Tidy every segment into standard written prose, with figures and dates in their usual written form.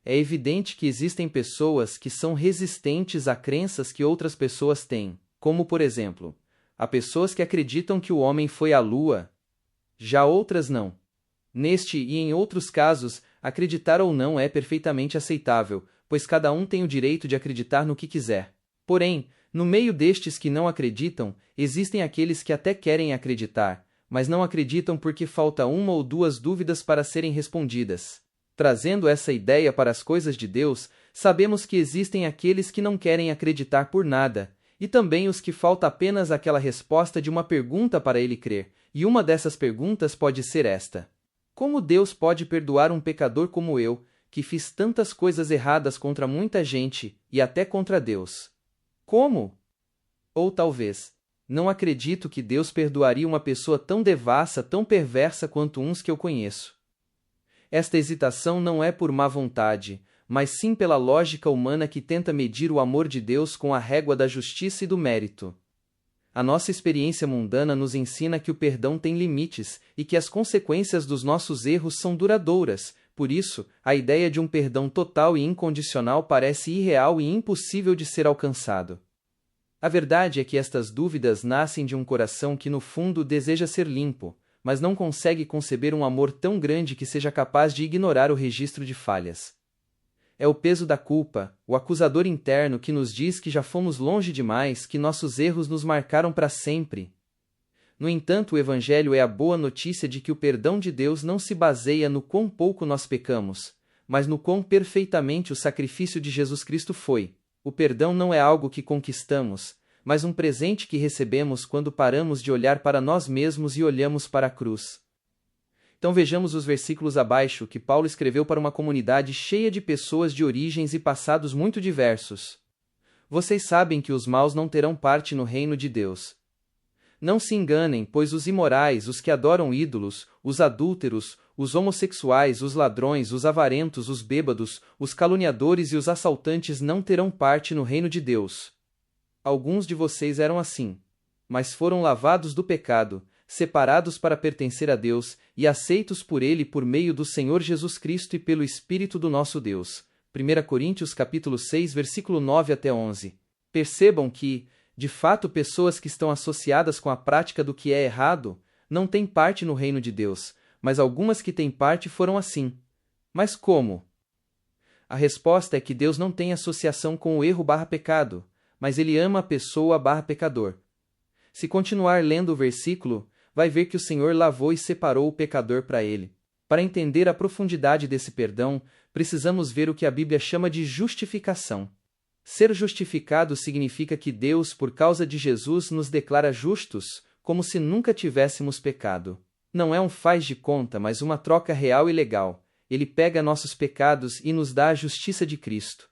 é evidente que existem pessoas que são resistentes a crenças que outras pessoas têm, como por exemplo, há pessoas que acreditam que o homem foi à Lua, já outras não. Neste e em outros casos, acreditar ou não é perfeitamente aceitável, pois cada um tem o direito de acreditar no que quiser. Porém, no meio destes que não acreditam, existem aqueles que até querem acreditar, mas não acreditam porque falta uma ou duas dúvidas para serem respondidas. Trazendo essa ideia para as coisas de Deus, sabemos que existem aqueles que não querem acreditar por nada, e também os que falta apenas aquela resposta de uma pergunta para ele crer, e uma dessas perguntas pode ser esta: como Deus pode perdoar um pecador como eu, que fiz tantas coisas erradas contra muita gente, e até contra Deus? Como? Ou talvez, não acredito que Deus perdoaria uma pessoa tão devassa, tão perversa quanto uns que eu conheço. Esta hesitação não é por má vontade, mas sim pela lógica humana que tenta medir o amor de Deus com a régua da justiça e do mérito. A nossa experiência mundana nos ensina que o perdão tem limites e que as consequências dos nossos erros são duradouras. Por isso, a ideia de um perdão total e incondicional parece irreal e impossível de ser alcançado. A verdade é que estas dúvidas nascem de um coração que no fundo deseja ser limpo, mas não consegue conceber um amor tão grande que seja capaz de ignorar o registro de falhas. É o peso da culpa, o acusador interno que nos diz que já fomos longe demais, que nossos erros nos marcaram para sempre. No entanto, o Evangelho é a boa notícia de que o perdão de Deus não se baseia no quão pouco nós pecamos, mas no quão perfeitamente o sacrifício de Jesus Cristo foi. O perdão não é algo que conquistamos, mas um presente que recebemos quando paramos de olhar para nós mesmos e olhamos para a cruz. Então vejamos os versículos abaixo que Paulo escreveu para uma comunidade cheia de pessoas de origens e passados muito diversos. Vocês sabem que os maus não terão parte no reino de Deus. Não se enganem, pois os imorais, os que adoram ídolos, os adúlteros, os homossexuais, os ladrões, os avarentos, os bêbados, os caluniadores e os assaltantes não terão parte no reino de Deus. Alguns de vocês eram assim, mas foram lavados do pecado, separados para pertencer a Deus e aceitos por Ele por meio do Senhor Jesus Cristo e pelo Espírito do nosso Deus. 1 Coríntios capítulo 6, versículo 9 até 11. Percebam que, de fato, pessoas que estão associadas com a prática do que é errado não têm parte no reino de Deus, mas algumas que têm parte foram assim. Mas como? A resposta é que Deus não tem associação com o erro/pecado, mas Ele ama a pessoa/pecador. Se continuar lendo o versículo, vai ver que o Senhor lavou e separou o pecador para Ele. Para entender a profundidade desse perdão, precisamos ver o que a Bíblia chama de justificação. Ser justificado significa que Deus, por causa de Jesus, nos declara justos, como se nunca tivéssemos pecado. Não é um faz de conta, mas uma troca real e legal. Ele pega nossos pecados e nos dá a justiça de Cristo.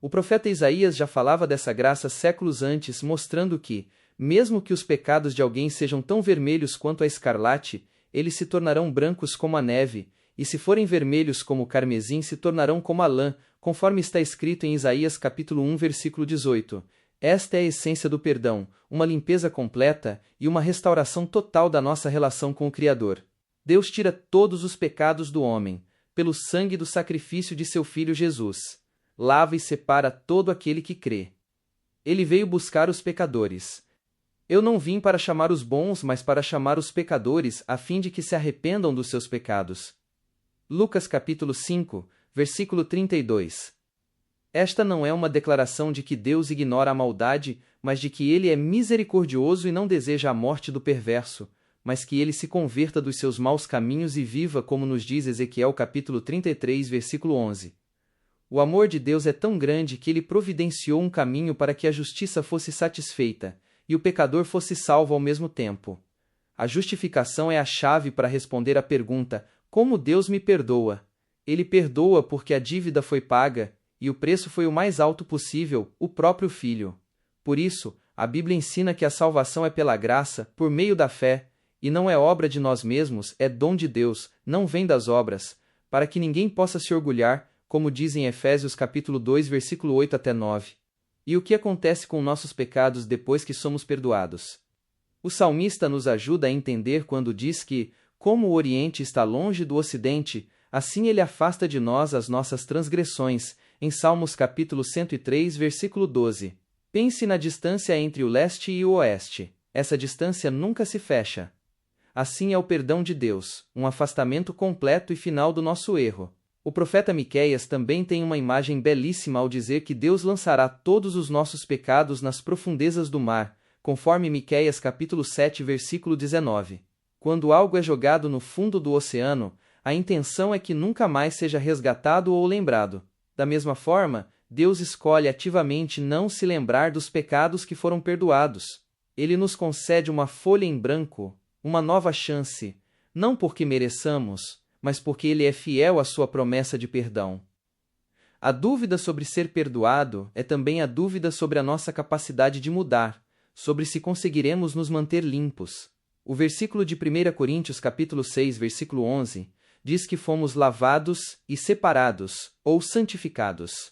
O profeta Isaías já falava dessa graça séculos antes, mostrando que, mesmo que os pecados de alguém sejam tão vermelhos quanto a escarlate, eles se tornarão brancos como a neve, e se forem vermelhos como o carmesim, se tornarão como a lã, conforme está escrito em Isaías capítulo 1, versículo 18. Esta é a essência do perdão, uma limpeza completa e uma restauração total da nossa relação com o Criador. Deus tira todos os pecados do homem, pelo sangue do sacrifício de seu Filho Jesus. Lava e separa todo aquele que crê. Ele veio buscar os pecadores. Eu não vim para chamar os bons, mas para chamar os pecadores, a fim de que se arrependam dos seus pecados. Lucas capítulo 5, versículo 32. Esta não é uma declaração de que Deus ignora a maldade, mas de que Ele é misericordioso e não deseja a morte do perverso, mas que ele se converta dos seus maus caminhos e viva, como nos diz Ezequiel capítulo 33, versículo 11. O amor de Deus é tão grande que Ele providenciou um caminho para que a justiça fosse satisfeita, e o pecador fosse salvo ao mesmo tempo. A justificação é a chave para responder à pergunta: como Deus me perdoa? Ele perdoa porque a dívida foi paga, e o preço foi o mais alto possível, o próprio Filho. Por isso, a Bíblia ensina que a salvação é pela graça, por meio da fé, e não é obra de nós mesmos, é dom de Deus, não vem das obras, para que ninguém possa se orgulhar, como diz em Efésios capítulo 2, versículo 8 até 9. E o que acontece com nossos pecados depois que somos perdoados? O salmista nos ajuda a entender quando diz que, como o Oriente está longe do Ocidente, Assim ele afasta de nós as nossas transgressões, em Salmos capítulo 103, versículo 12. Pense na distância entre o leste e o oeste. Essa distância nunca se fecha. Assim é o perdão de Deus, um afastamento completo e final do nosso erro. O profeta Miqueias também tem uma imagem belíssima ao dizer que Deus lançará todos os nossos pecados nas profundezas do mar, conforme Miqueias capítulo 7, versículo 19. Quando algo é jogado no fundo do oceano, a intenção é que nunca mais seja resgatado ou lembrado. Da mesma forma, Deus escolhe ativamente não se lembrar dos pecados que foram perdoados. Ele nos concede uma folha em branco, uma nova chance, não porque mereçamos, mas porque Ele é fiel à sua promessa de perdão. A dúvida sobre ser perdoado é também a dúvida sobre a nossa capacidade de mudar, sobre se conseguiremos nos manter limpos. O versículo de 1 Coríntios capítulo 6, versículo 11, diz que fomos lavados e separados, ou santificados.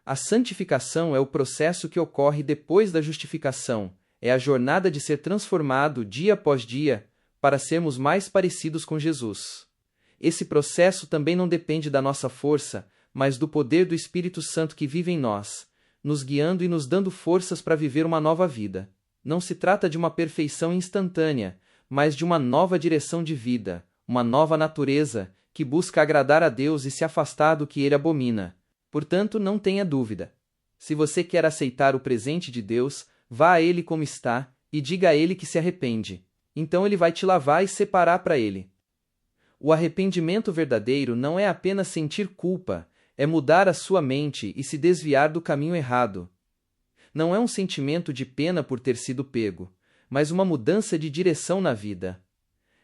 A santificação é o processo que ocorre depois da justificação, é a jornada de ser transformado dia após dia, para sermos mais parecidos com Jesus. Esse processo também não depende da nossa força, mas do poder do Espírito Santo que vive em nós, nos guiando e nos dando forças para viver uma nova vida. Não se trata de uma perfeição instantânea, mas de uma nova direção de vida, uma nova natureza, que busca agradar a Deus e se afastar do que Ele abomina. Portanto, não tenha dúvida. Se você quer aceitar o presente de Deus, vá a Ele como está, e diga a Ele que se arrepende. Então Ele vai te lavar e separar para Ele. O arrependimento verdadeiro não é apenas sentir culpa, é mudar a sua mente e se desviar do caminho errado. Não é um sentimento de pena por ter sido pego, mas uma mudança de direção na vida.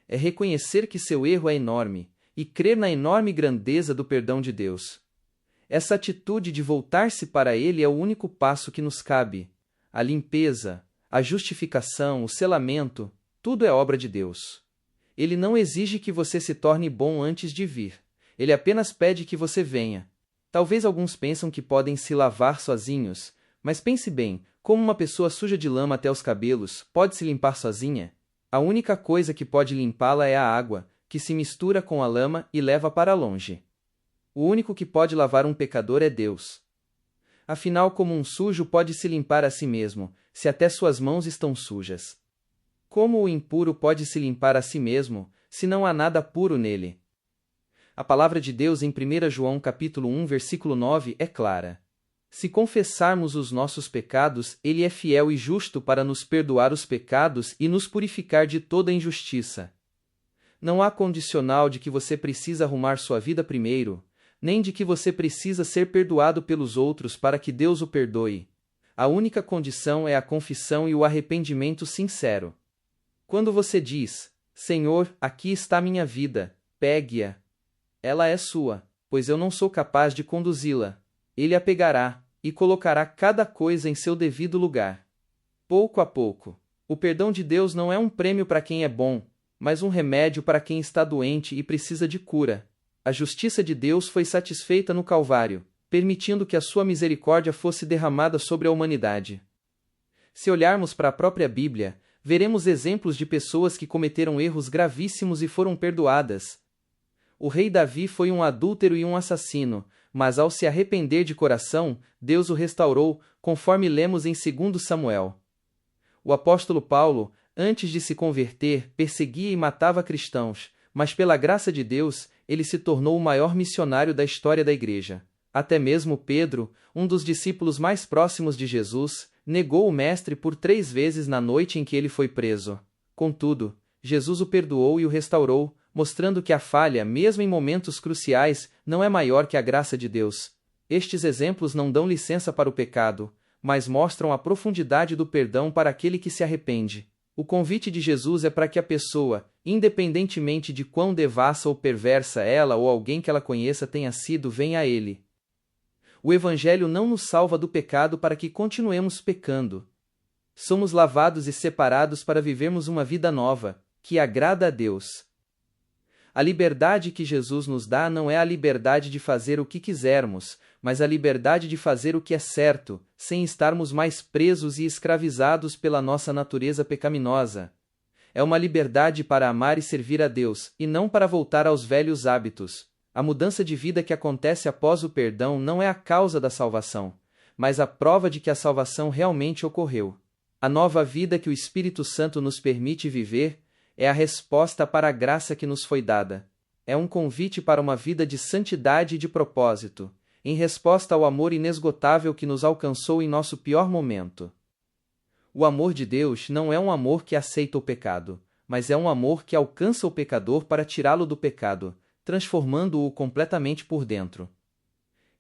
É reconhecer que seu erro é enorme, e crer na enorme grandeza do perdão de Deus. Essa atitude de voltar-se para Ele é o único passo que nos cabe. A limpeza, a justificação, o selamento, tudo é obra de Deus. Ele não exige que você se torne bom antes de vir. Ele apenas pede que você venha. Talvez alguns pensam que podem se lavar sozinhos, mas pense bem, como uma pessoa suja de lama até os cabelos pode se limpar sozinha? A única coisa que pode limpá-la é a água, que se mistura com a lama e leva para longe. O único que pode lavar um pecador é Deus. Afinal, como um sujo pode se limpar a si mesmo, se até suas mãos estão sujas? Como o impuro pode se limpar a si mesmo, se não há nada puro nele? A palavra de Deus em 1 João capítulo 1, versículo 9 é clara. Se confessarmos os nossos pecados, Ele é fiel e justo para nos perdoar os pecados e nos purificar de toda injustiça. Não há condicional de que você precisa arrumar sua vida primeiro, nem de que você precisa ser perdoado pelos outros para que Deus o perdoe. A única condição é a confissão e o arrependimento sincero. Quando você diz, Senhor, aqui está minha vida, pegue-a. Ela é sua, pois eu não sou capaz de conduzi-la. Ele a pegará, e colocará cada coisa em seu devido lugar. Pouco a pouco. O perdão de Deus não é um prêmio para quem é bom, mas um remédio para quem está doente e precisa de cura. A justiça de Deus foi satisfeita no Calvário, permitindo que a sua misericórdia fosse derramada sobre a humanidade. Se olharmos para a própria Bíblia, veremos exemplos de pessoas que cometeram erros gravíssimos e foram perdoadas. O rei Davi foi um adúltero e um assassino, mas ao se arrepender de coração, Deus o restaurou, conforme lemos em 2 Samuel. O apóstolo Paulo, antes de se converter, perseguia e matava cristãos, mas pela graça de Deus, ele se tornou o maior missionário da história da igreja. Até mesmo Pedro, um dos discípulos mais próximos de Jesus, negou o Mestre por 3 vezes na noite em que ele foi preso. Contudo, Jesus o perdoou e o restaurou, mostrando que a falha, mesmo em momentos cruciais, não é maior que a graça de Deus. Estes exemplos não dão licença para o pecado, mas mostram a profundidade do perdão para aquele que se arrepende. O convite de Jesus é para que a pessoa, independentemente de quão devassa ou perversa ela ou alguém que ela conheça tenha sido, venha a Ele. O Evangelho não nos salva do pecado para que continuemos pecando. Somos lavados e separados para vivermos uma vida nova, que agrada a Deus. A liberdade que Jesus nos dá não é a liberdade de fazer o que quisermos, mas a liberdade de fazer o que é certo, sem estarmos mais presos e escravizados pela nossa natureza pecaminosa. É uma liberdade para amar e servir a Deus, e não para voltar aos velhos hábitos. A mudança de vida que acontece após o perdão não é a causa da salvação, mas a prova de que a salvação realmente ocorreu. A nova vida que o Espírito Santo nos permite viver é a resposta para a graça que nos foi dada. É um convite para uma vida de santidade e de propósito, em resposta ao amor inesgotável que nos alcançou em nosso pior momento. O amor de Deus não é um amor que aceita o pecado, mas é um amor que alcança o pecador para tirá-lo do pecado, transformando-o completamente por dentro.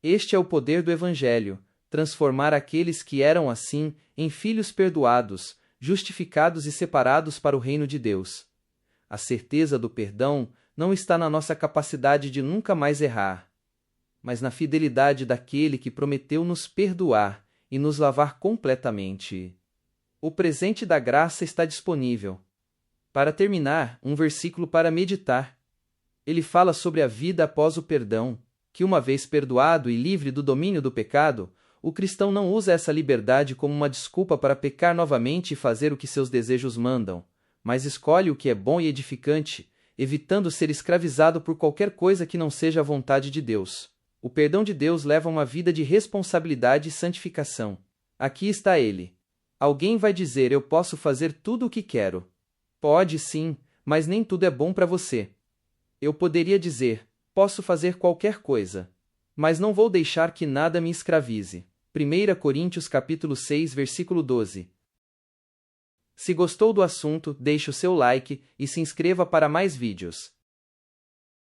Este é o poder do Evangelho, transformar aqueles que eram assim em filhos perdoados, justificados e separados para o reino de Deus. A certeza do perdão não está na nossa capacidade de nunca mais errar, mas na fidelidade daquele que prometeu nos perdoar e nos lavar completamente. O presente da graça está disponível. Para terminar, um versículo para meditar. Ele fala sobre a vida após o perdão, que uma vez perdoado e livre do domínio do pecado, o cristão não usa essa liberdade como uma desculpa para pecar novamente e fazer o que seus desejos mandam, mas escolhe o que é bom e edificante, evitando ser escravizado por qualquer coisa que não seja a vontade de Deus. O perdão de Deus leva a uma vida de responsabilidade e santificação. Aqui está ele. Alguém vai dizer: eu posso fazer tudo o que quero. Pode sim, mas nem tudo é bom para você. Eu poderia dizer: posso fazer qualquer coisa, mas não vou deixar que nada me escravize. 1 Coríntios capítulo 6, versículo 12. Se gostou do assunto, deixe o seu like e se inscreva para mais vídeos.